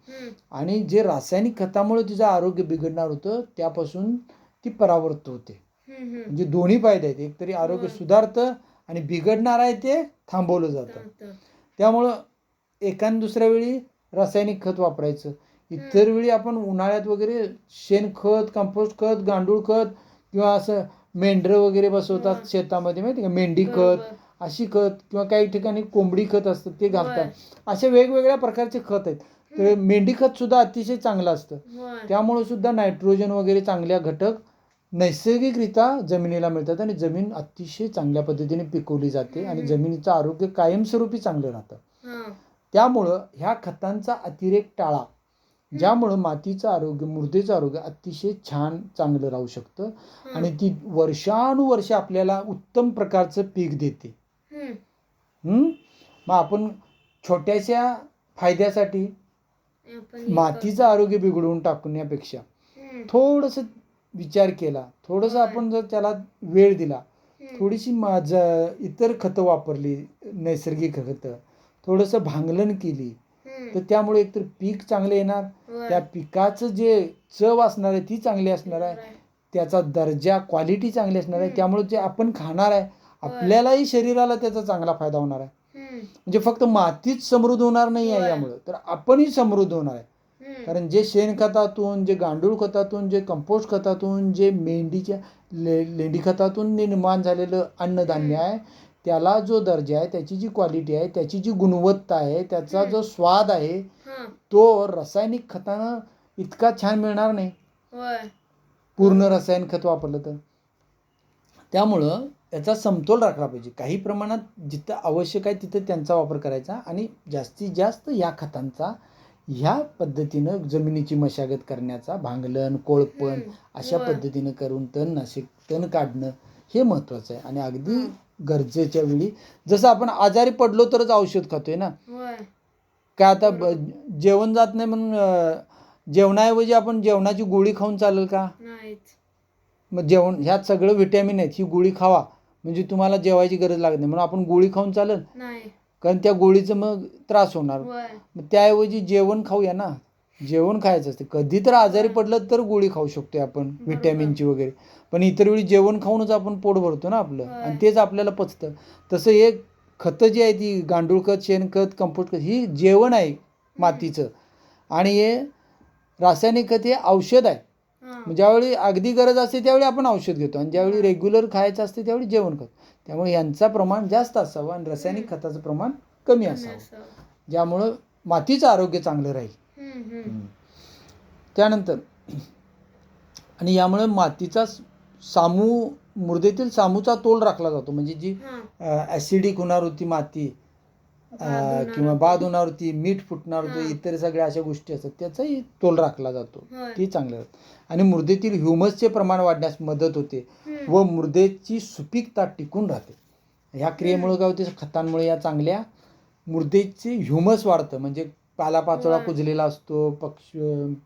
आणि जे रासायनिक खतामुळे तिचं आरोग्य बिघडणार होतं त्यापासून ती परावृत्त होते. म्हणजे दोन्ही फायदे आहेत, एकतरी आरोग्य सुधारतं आणि बिघडणार आहे ते थांबवलं जातं. त्यामुळं एकान दुसऱ्या वेळी रासायनिक खत वापरायचं, इतर वेळी आपण उन्हाळ्यात वगैरे शेणखत, कंपोस्ट खत, गांडूळ खत किंवा असं मेंढरं वगैरे बसवतात शेतामध्ये, माहिती का, मेंढी खत अशी खत, किंवा काही ठिकाणी कोंबडी खत असतं ते घालतात. असे वेगवेगळ्या प्रकारचे खत आहेत. तर मेंढी खत सुद्धा अतिशय चांगलं असतं. त्यामुळे सुद्धा नायट्रोजन वगैरे चांगल्या घटक नैसर्गिकरित्या जमिनीला मिळतात आणि जमीन अतिशय चांगल्या पद्धतीने पिकवली जाते आणि जमिनीचं आरोग्य कायमस्वरूपी चांगलं राहतं. त्यामुळं ह्या खतांचा अतिरेक टाळा, ज्यामुळं मातीचं आरोग्य, मृदेचं आरोग्य अतिशय छान चांगलं राहू शकतं आणि ती वर्षानुवर्ष आपल्याला उत्तम प्रकारचं पीक देते. मग आपण छोट्याशा फायद्यासाठी मातीचं आरोग्य बिघडवून टाकण्यापेक्षा थोडंसं विचार केला, थोडंसं आपण जर त्याला वेळ दिला, थोडीशी इतर खतं वापरली, नैसर्गिक खतं, थोडंसं भांगलन केली, तर त्यामुळे एकतर पीक चांगलं येणार, त्या पिकाचं जे चव असणार आहे ती चांगली असणार आहे, त्याचा दर्जा, क्वालिटी चांगली असणार आहे. त्यामुळे जे आपण खाणार आहे आपल्यालाही शरीराला त्याचा चांगला फायदा होणार आहे. म्हणजे फक्त मातीच समृद्ध होणार नाही आहे यामुळं, तर आपणही समृद्ध होणार आहे. कारण जे शेणखतातून, जे गांडूळ खतातून, जे कंपोस्ट खतातून, जे मेंढीच्या लेंडी खतातून निर्माण झालेलं अन्नधान्य आहे, त्याला जो दर्जा आहे, त्याची जी क्वालिटी आहे, त्याची जी गुणवत्ता आहे, त्याचा जो स्वाद आहे, तो रासायनिक खतानं इतका छान मिळणार नाही, पूर्ण रासायनिक खत वापरलं तर. त्यामुळं याचा समतोल राखला पाहिजे. काही प्रमाणात जिथं आवश्यक आहे तिथं त्यांचा वापर करायचा आणि जास्तीत जास्त या खतांचा ह्या पद्धतीनं जमिनीची मशागत करण्याचा, भांगलन, कोळपण अशा पद्धतीनं करून तण काढणं हे महत्त्वाचं आहे. आणि अगदी गरजेच्या वेळी, जसं आपण आजारी पडलो तरच औषध खातोय ना, काय आता जेवण जात नाही म्हणून जेवणाऐवजी आपण जेवणाची गोळी खाऊन चालेल का? मग जेवण ह्यात सगळं व्हिटॅमिन आहेत, ही गोळी खावा म्हणजे तुम्हाला जेवायची गरज लागत नाही म्हणून आपण गोळी खाऊन चालेल? कारण त्या गोळीचं मग त्रास होणार. मग त्याऐवजी जेवण खाऊया ना, जेवण खायचं असते. कधी तर आजारी पडलं तर गोळी खाऊ शकतोय आपण व्हिटॅमिनची वगैरे, पण इतर वेळी जेवण खाऊनच आपण पोट भरतो ना आपलं, आणि तेच आपल्याला पचतं. तसं एक खतं जी आहे ती गांडूळ खत, शेणखत, कंपोस्ट खत ही जेवण आहे मातीचं, आणि हे रासायनिक खत हे औषध आहे. ज्यावेळी अगदी गरज असते त्यावेळी आपण औषध घेतो आणि ज्यावेळी रेग्युलर खायचं असते त्यावेळी जेवण करतो. त्यामुळे यांचं प्रमाण जास्त असावं आणि रासायनिक खताचं प्रमाण कमी असावं, ज्यामुळं मातीचं आरोग्य चांगलं राहील. त्यानंतर आणि यामुळे मातीचा मृदेतील सामूचा तोल राखला जातो. म्हणजे जी ॲसिडिक होणार होती माती किंवा बाद होणार होती, मीठ फुटणार होतं, इतर सगळ्या अशा गोष्टी असतात, त्याचाही तोल राखला जातो, ती चांगलं. आणि मृदेतील ह्युमसचे प्रमाण वाढण्यास मदत होते व मृदेची सुपीकता टिकून राहते. ह्या क्रियेमुळे काय होते, खतांमुळे या चांगल्या मृदेचे ह्युमस वाढतं. म्हणजे पालापाचोळा कुजलेला असतो,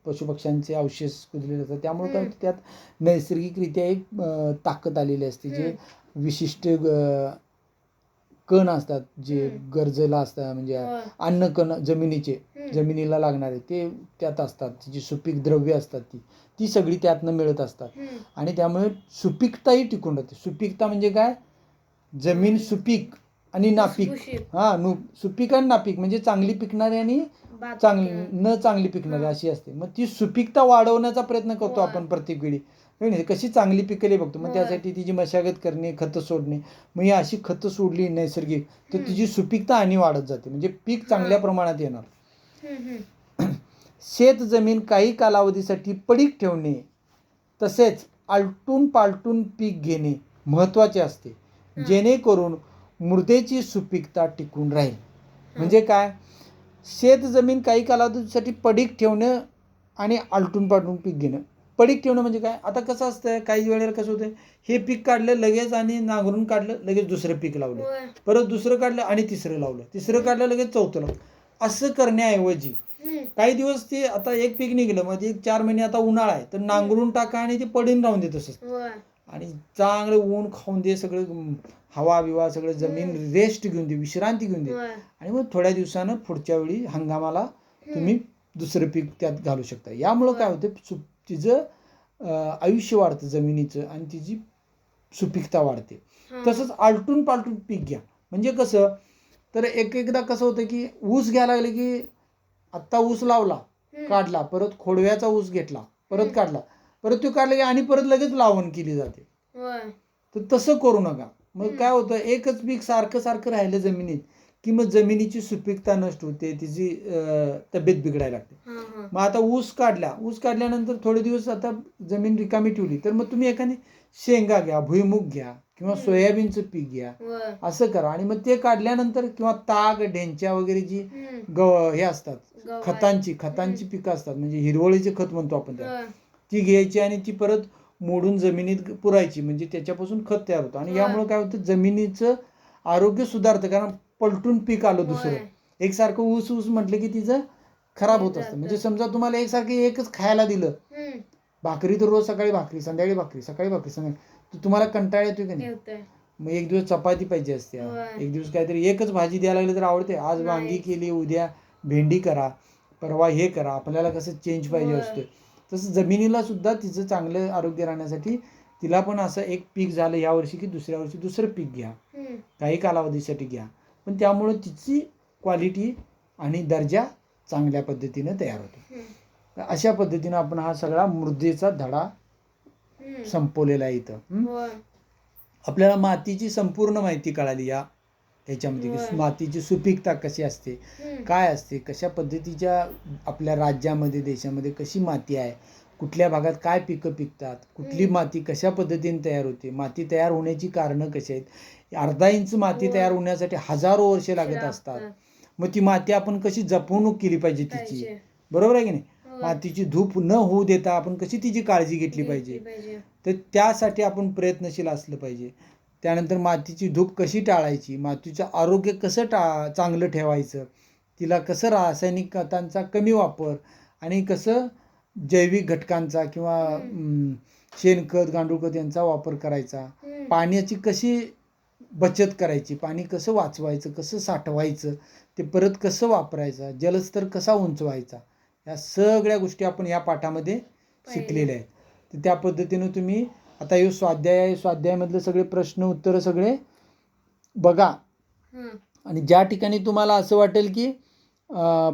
पशुपक्ष्यांचे अवशेष कुजलेले असतात, त्यामुळे काय होतं, त्यात नैसर्गिकरित्या एक ताकद आलेली असते. जे विशिष्ट कण असतात जे गरजेला असतात, म्हणजे अन्न कण जमिनीला लागणारे ते त्यात असतात, जी सुपीक द्रव्य असतात ती सगळी त्यातनं मिळत असतात आणि त्यामुळे सुपीकताही टिकून राहते. सुपीकता म्हणजे काय, जमीन सुपीक आणि नापीक. भुसभुशीत. सुपीक आणि नापीक म्हणजे चांगली पिकणारी आणि न चांगली पिकणारी अशी असते. मग ती सुपीकता वाढवण्याचा प्रयत्न करतो आपण प्रत्येक वेळी. कशी चांगली पिकेल बघतो. मग त्यासाठी तिची मशागत करणे, खतं सोडणे. मग ही अशी खतं सोडली नैसर्गिक तर तिची सुपीकता आणि वाढत जाते, म्हणजे पीक चांगल्या प्रमाणात येणार. शेत जमीन काही कालावधीसाठी पडीक ठेवणे तसेच आलटून पालटून पीक घेणे महत्त्वाचे असते, जेणेकरून मृदेची सुपीकता टिकून राहील. म्हणजे काय, शेत जमीन काही कालावधीसाठी पडीक ठेवणं आणि आलटून पालटून पीक घेणं. पडीक ठेवणं म्हणजे काय, आता कसं असतं काही वेळेला कसं होतं, हे पीक काढलं लगेच आणि नांगरून काढलं लगेच दुसरं पीक लावलं, परत दुसरं काढलं आणि तिसरं लावलं, तिसरं काढलं लगेच चौथं लावलं. असं करण्याऐवजी काही दिवस ते आता एक पीक निघलं म्हणजे 4 महिने आता उन्हाळा आहे तर नांगरून टाका आणि ते पडून राहून दे तसंच, आणि चांगलं ऊन खाऊन दे, सगळं हवा बिवा सगळं जमीन रेस्ट घेऊन दे, विश्रांती घेऊन दे, आणि मग थोड्या दिवसानं पुढच्या वेळी हंगामाला तुम्ही दुसरं पीक त्यात घालू शकता. यामुळं काय होतं, तिचं आयुष्य वाढतं जमिनीचं आणि तिची सुपीकता वाढते. तसंच आलटून पालटून पीक घ्या. म्हणजे कसं, तर एकदा कसं होतं की ऊस घ्यायला लागलं की आत्ता ऊस लावला काढला, परत खोडव्याचा ऊस घेतला परत काढला, परत तो काढला की आणि परत लगेच लावण केली जाते. तर तसं करू नका. मग काय होतं, एकच पीक सारखं सारखं राहिलं जमिनीत की मग जमिनीची सुपीकता नष्ट होते, तिची तब्येत बिघडायला लागते. मग आता ऊस काढल्यानंतर थोडे दिवस आता जमीन रिकामी ठेवली तर मग तुम्ही एखादी शेंगा घ्या, भुईमुग घ्या किंवा सोयाबीनचं पीक घ्या, असं करा. आणि मग ते काढल्यानंतर किंवा ताग, ढेंच्या वगैरे जी हे असतात खतांची पिकं असतात, म्हणजे हिरवळीचे खत म्हणतो आपण त्याला, ती घ्यायची आणि ती परत मोडून जमिनीत पुरायची, म्हणजे त्याच्यापासून खत तयार होतं. आणि यामुळे काय होतं, जमिनीचं आरोग्य सुधारतं. कारण पलटून पीक आलं दुसरं, एकसारखं ऊस ऊस म्हटलं की तिचं खराब होत असतं. म्हणजे समजा तुम्हाला एकसारखं एकच खायला दिलं, भाकरी तर रोज सकाळी भाकरी, संध्याकाळी भाकरी, सकाळी भाकरी, संध्याकाळी, तर तुम्हाला कंटाळा येतो की नाही. मग एक दिवस चपाती पाहिजे असते, एक दिवस काहीतरी एकच भाजी द्यायला लागली तर आवडते. आज वांगी केली, उद्या भेंडी करा, परवा हे करा. आपल्याला कसं चेंज पाहिजे असतं. तसं जमिनीला सुद्धा तिचं चांगलं आरोग्य राहण्यासाठी तिला पण असं एक पीक झालं यावर्षी की दुसऱ्या वर्षी दुसरं पीक घ्या, काही कालावधीसाठी घ्या, पण त्यामुळं तिची क्वालिटी आणि दर्जा चांगल्या पद्धतीनं तयार होतो. अशा पद्धतीनं आपण हा सगळा मृदेचा धडा संपवलेला आहे इथं. आपल्याला मातीची संपूर्ण माहिती कळाली याच्यामध्ये, की मातीची सुपीकता कशी असते, काय असते, कशा पद्धतीच्या आपल्या राज्यामध्ये देशामध्ये कशी माती आहे, कुठल्या भागात काय पिकं पिकतात, कुठली माती कशा पद्धतीने तयार होते, माती तयार होण्याची कारणं कशी आहेत. अर्धा इंच माती तयार होण्यासाठी हजारो वर्षे लागत असतात. मग ती माती आपण कशी जपवणूक केली पाहिजे तिची, बरोबर आहे की नाही. मातीची धूप न होऊ देता आपण कशी तिची काळजी घेतली पाहिजे, तर त्यासाठी आपण प्रयत्नशील असलं पाहिजे. त्यानंतर मातीची धूप कशी टाळायची, मातीचं आरोग्य कसं चांगलं ठेवायचं, तिला कसं रासायनिक खतांचा कमी वापर आणि कसं जैविक घटकांचा किंवा शेणखत, गांडूळखत यांचा वापर करायचा, पाण्याची कशी बचत करायची, पाणी कसं वाचवायचं, कसं साठवायचं, ते परत कसं वापरायचं, जलस्तर कसा उंचवायचा, या सगळ्या गोष्टी आपण या पाठामध्ये शिकलेल्या आहेत. तर त्या पद्धतीनं तुम्ही आता हे स्वाध्यायामधले सगळे प्रश्न उत्तरं सगळे बघा, आणि ज्या ठिकाणी तुम्हाला असं वाटेल की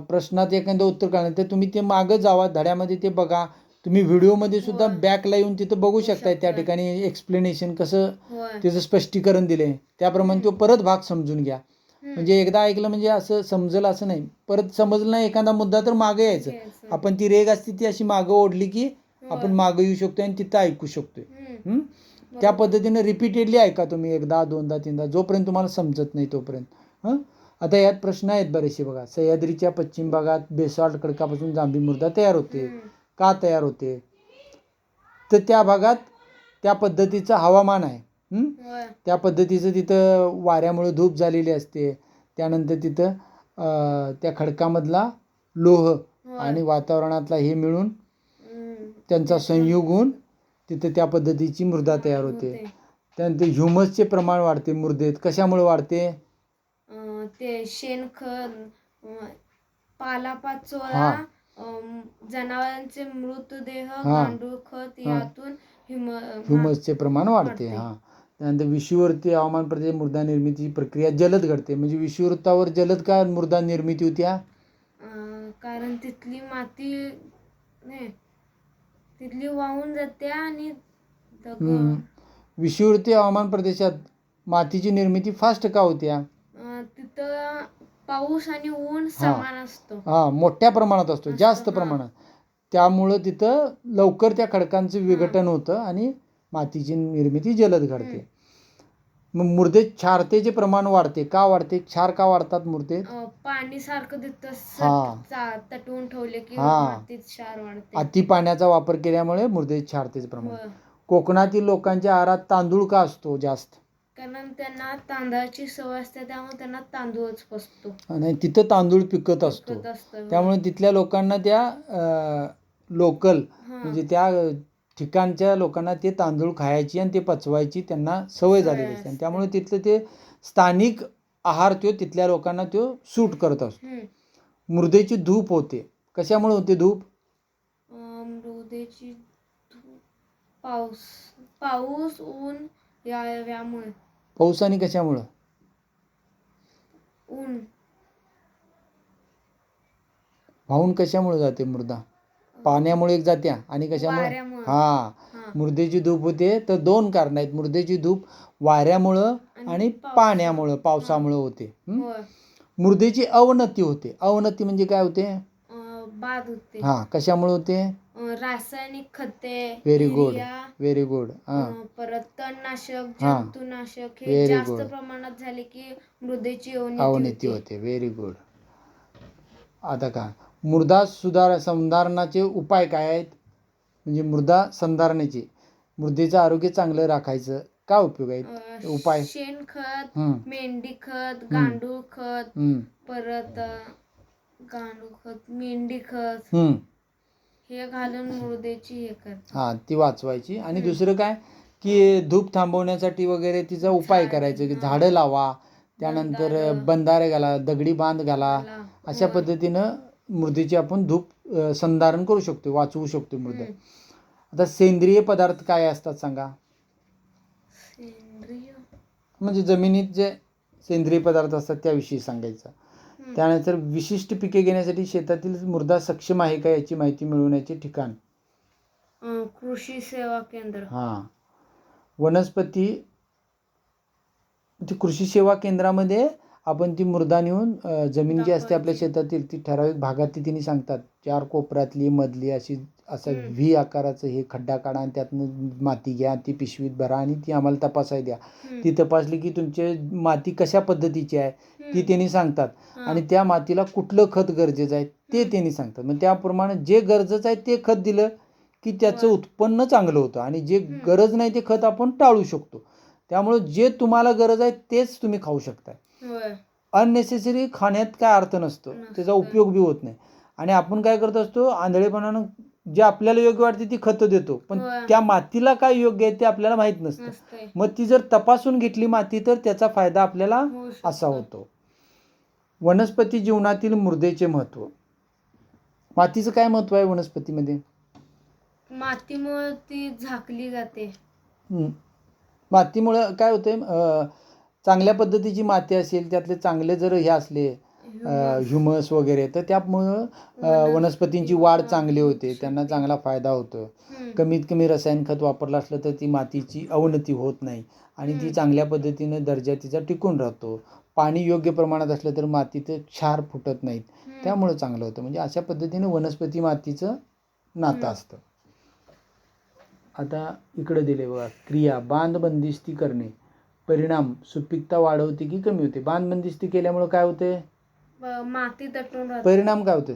प्रश्नात एखादं उत्तर कळलं तर तुम्ही ते मागं जावा धड्यामध्ये, ते बघा. तुम्ही व्हिडिओमध्ये सुद्धा बॅकला येऊन तिथं बघू शकताय, त्या ठिकाणी एक्सप्लेनेशन कसं त्याचं स्पष्टीकरण दिले, त्याप्रमाणे तो परत भाग समजून घ्या. म्हणजे एकदा ऐकलं म्हणजे असं समजलं असं नाही, परत समजलं नाही एखादा मुद्दा तर मागं यायचं. आपण ती रेग असते ती अशी मागं ओढली की आपण मागं येऊ शकतोय आणि तिथं ऐकू शकतोय. त्या पद्धतीने रिपीटेडली ऐका तुम्ही, एकदा, दोनदा, तीनदा, जोपर्यंत तुम्हाला समजत नाही तोपर्यंत. आता यात प्रश्न आहेत बरेचसे बघा. सह्याद्रीच्या पश्चिम भागात बेसाल्ट खडकापासून जांभी मृदा तयार होते, का तयार होते, तर त्या भागात त्या पद्धतीचं हवामान आहे, त्या पद्धतीचं तिथं वाऱ्यामुळे धूप झालेली असते. त्यानंतर तिथं त्या खडकामधला लोह आणि वातावरणातला हे मिळून त्यांचा संयोग होऊन तिथं त्या पद्धतीची मृदा तयार होते. त्यानंतर ह्युमसचे प्रमाण वाढते मृदेत. कशामुळे वाढते, ते शेणखत, पालापाचोळा, जनावरांचे मृतदेह, गांडूळ खत यातून ह्युमसचे प्रमाण वाढते. त्यानंतर विषुववृत्तीय हवामान प्रदेश मृदा निर्मितीची प्रक्रिया जलद घडते. म्हणजे विषुववृत्तावर जलद का मृदा निर्मिती होत्या? कारण तिथली माती नाही तिथली वाहून जाते आणि विषुववृत्तीय हवामान प्रदेशात मातीची निर्मिती फास्ट का होत्या? तिथं पाऊस आणि ऊन समान असतो. मोठ्या प्रमाणात असतो, जास्त प्रमाणात. त्यामुळं तिथं लवकर त्या खडकांचं विघटन होतं आणि मातीची निर्मिती जलद घडते. मग मृदेत क्षारतेचे प्रमाण वाढते. का वाढते? क्षार का वाढतात मृदेत? पाणी सारखं तिथं तटवून ठेवले की मातीत क्षार वाढते. अति पाण्याचा वापर केल्यामुळे मृदेत क्षारतेचे प्रमाण. कोकणातील लोकांच्या आहारात तांदूळ का असतो जास्त? कारण त्यांना तांदळाची सवय असते, त्यामुळे त्यांना तांदूळच पचतो. आणि तिथं तांदूळ पिकत असतो, त्यामुळे तिथल्या लोकांना त्या लोकल म्हणजे त्या ठिकाणच्या लोकांना ते तांदूळ खायची आणि ते पचवायची त्यांना सवय झालेली असते. आणि त्यामुळे तिथलं ते स्थानिक आहार तो तिथल्या लोकांना तो सूट करत असतो. मृदेची धूप होते. कशामुळे होते धूप? मृदेची धूप पाऊस ऊन यामुळे. पाऊस आणि कशामुळं? ऊन. वाहून कशामुळे जाते मृदा? पाण्यामुळे एक जात्या आणि कशामुळे? मृदेची धूप होते तर दोन कारण आहेत. मृदेची धूप वाऱ्यामुळं आणि पाण्यामुळं, पावसामुळं होते. मृदेची अवनती होते. अवनती म्हणजे काय होते? बाद होते. कशामुळे होते? रासायनिक खते, व्हेरी गुड. परत तणनाशक, जंतुनाशक हे जास्त प्रमाणात झाले की मृदेची अवनती होते. Very good. आता का मृदा संधारणाचे उपाय काय आहेत? म्हणजे मृदा संधारणाचे, मृदेचं आरोग्य चांगलं राखायचं काय उपयोग आहेत? उपाय? शेणखत, मेंढी खत, गांडूळ खत, परत गांडूळ खत, मेंढी खत हे घालून मृदेची हे करतात. ती वाचवायची. आणि दुसरं काय की धूप थांबवण्यासाठी वगैरे तिचा उपाय करायचा की झाडं लावा, त्यानंतर बंधारे घाला, दगडी बांध घाला. अशा पद्धतीनं मृदेची आपण धूप संधारण करू शकतो, वाचवू शकतो मृदा. आता सेंद्रिय पदार्थ काय असतात सांगा? म्हणजे जमिनीत जे सेंद्रिय पदार्थ असतात त्याविषयी सांगायचं. त्यानंतर विशिष्ट पिके घेण्यासाठी शेतातील मृदा सक्षम आहे का याची माहिती मिळवण्याचे ठिकाण? कृषी सेवा केंद्र. वनस्पती कृषी सेवा केंद्रामध्ये आपण ती मृदा नेऊन जमीन जी असते आपल्या शेतातील ती ठराविक भागात ती तिने सांगतात 4 कोपऱ्यातली मधली असं व्ही आकाराचं हे खड्डा काढा आणि त्यातनं माती घ्या, ती पिशवीत भरा आणि ती आम्हाला तपासाय द्या. ती तपासली की तुमची माती कशा पद्धतीची आहे ती त्यांनी सांगतात. आणि त्या मातीला कुठलं खत गरजेचं आहे ते त्यांनी सांगतात. मग त्याप्रमाणे जे गरजेचं आहे ते खत दिलं की त्याचं उत्पन्न चांगलं होतं आणि जे गरज नाही ते खत आपण टाळू शकतो. त्यामुळे जे तुम्हाला गरज आहे तेच तुम्ही खाऊ शकताय. अननेसेसरी खाण्यात काय अर्थ नसतो, त्याचा उपयोग बी होत नाही. आणि आपण काय करत असतो आंधळेपणानं जे आपल्याला योग्य वाटते ती खतं देतो, पण त्या मातीला काय योग्य आहे ते आपल्याला माहीत नसतं. मग ती जर तपासून घेतली माती तर त्याचा फायदा आपल्याला असा होतो. वनस्पती जीवनातील मृदेचे महत्त्व. मातीचं काय महत्त्व आहे वनस्पतीमध्ये? मातीमुळे ती झाकली जाते. मातीमुळे काय होते, चांगल्या पद्धतीची माती असेल त्यातले चांगले जर हे असले ह्युमस वगैरे तर त्यामुळं वनस्पतींची वाढ चांगली होते, त्यांना चांगला फायदा होतो. कमीत कमी रसायन खत वापरलं असलं तर ती मातीची अवनती होत नाही आणि ती चांगल्या पद्धतीनं दर्जा तिचा टिकून राहतो. पाणी योग्य प्रमाणात असलं तर मातीत क्षार फुटत नाहीत, त्यामुळं चांगलं होतं. म्हणजे अशा पद्धतीनं वनस्पती मातीचं नातं असतं. आता इकडे दिले बघा क्रिया. बांध बंदिस्ती करणे. परिणाम सुपीकता वाढवते की कमी होते? बांध बंदिस्ती केल्यामुळे काय होते? माती तटून राहते. परिणाम काय होते?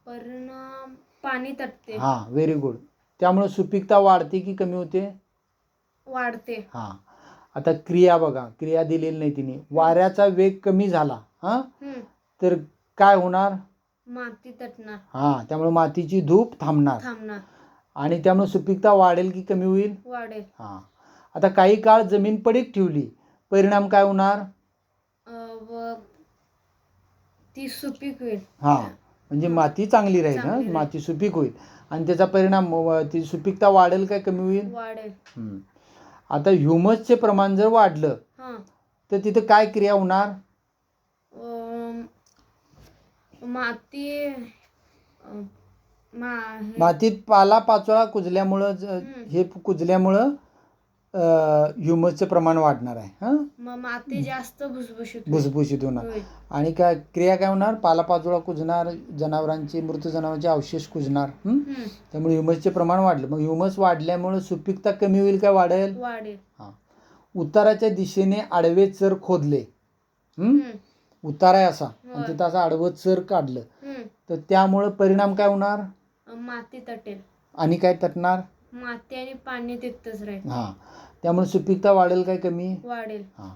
परिणाम पाणी तटते. Very good. त्यामुळे सुपीकता वाढते की कमी होते? वाढते. आता क्रिया बघा, क्रिया दिलेली नाही तिने. वाऱ्याचा वेग कमी झाला तर काय होणार? माती तटणार. त्यामुळे मातीची धूप थांबणार आणि त्यामुळे सुपीकता वाढेल की कमी होईल? वाढेल. आता काही काळ जमीन पडीक ठेवली, परिणाम काय होणार? ती सुपीक होईल. म्हणजे माती चांगली राहील, माती सुपीक होईल आणि त्याचा परिणाम ती सुपीकता वाढेल काय कमी होईल? वाढेल. आता ह्युमसचे प्रमाण जर वाढलं हां तर तिथं काय क्रिया होणार? माती अं, हे- मातीत पालापाचोळा कुजल्यामुळं हम्म. हे कुजल्यामुळं ह्युमसचं प्रमाण वाढणार आहे. हां, मग माती जास्त भुसभुशीत होईल. भुसभुशीत होणार. होईल. आणि काय क्रिया काय होणार? पालापाचोळा कुजणार, जनावरांचे मृत जनावरांचे अवशेष कुजणार. हम्म. त्यामुळे ह्युमसचे प्रमाण वाढलं. मग ह्युमस वाढल्यामुळं सुपीकता कमी होईल का वाढेल? वाढेल. हां. उताराच्या दिशेने आडवे चर खोदले. हम्म. उतार आहे असा होय. आणि तिथं असं आडवं चर काढलं हम्म. तर त्यामुळं परिणाम काय होणार? माती तटेल. आणि काय तटणार? माती आणि पाणी तिथंच राहील. हां, त्यामुळे सुपीकता वाढेल काय कमी? वाढेल. हां.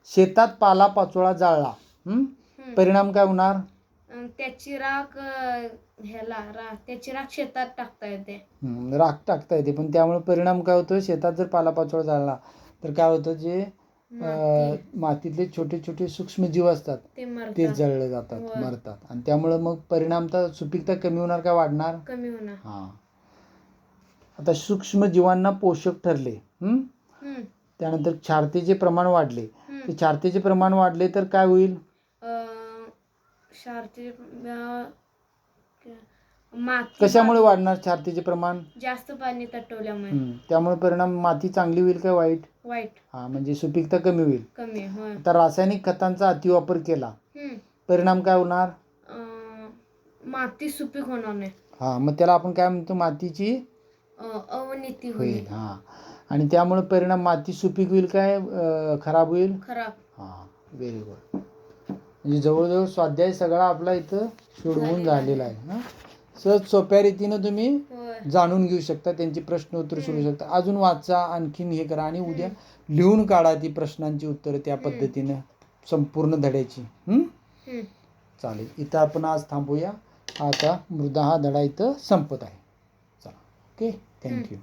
शेतात पालापाचोळा जाळला. हम्म. परिणाम काय होणार? त्याची राख त्याची राख शेतात टाकता येते. राख टाकता येते, पण त्यामुळे परिणाम काय होतो? शेतात जर पालापाचोळा जाळला तर काय होतं? जे मातीतले छोटे छोटे सूक्ष्म जीव असतात ते ते मरतात. जळले जातात, होय. मरतात. आणि त्यामुळं मग परिणाम तर सुपीकता कमी होणार का वाढणार? कमी होणार. हां. आता सूक्ष्म जीवांना पोषक ठरले. त्यानंतर क्षारतेचे प्रमाण वाढले. तर क्षारतेचे प्रमाण वाढले तर काय होईल? माती कशामुळे वाढणार क्षारतेचे प्रमाण? जास्त पाणी तटवल्यामुळे. त्यामुळे परिणाम माती चांगली होईल का वाईट? वाईट. हां, म्हणजे सुपीकता कमी होईल. कमी. होय. आता रासायनिक खतांचा अतिवापर केला परिणाम काय होणार? माती सुपीक होणार नाही. हां, मग त्याला आपण काय म्हणतो? मातीची अवनती होईल. हां, आणि त्यामुळे परिणाम माती सुपीक होईल काय खराब होईल? खराब. हां, व्हेरी गुड. म्हणजे जवळजवळ स्वाध्याय सगळा आपला इथं सोडवून झालेला आहे. हां, सहज सोप्या रीतीनं तुम्ही जाणून घेऊ शकता, त्यांची प्रश्न उत्तर सोडवू शकता. अजून वाचा, आणखीन हे करा आणि उद्या लिहून काढा ती प्रश्नांची उत्तरं त्या पद्धतीनं संपूर्ण धड्याची. चालेल, इथं आपण आज थांबूया. आता मृदा हा धडा इथं संपत आहे. चला, ओके, थँक्यू.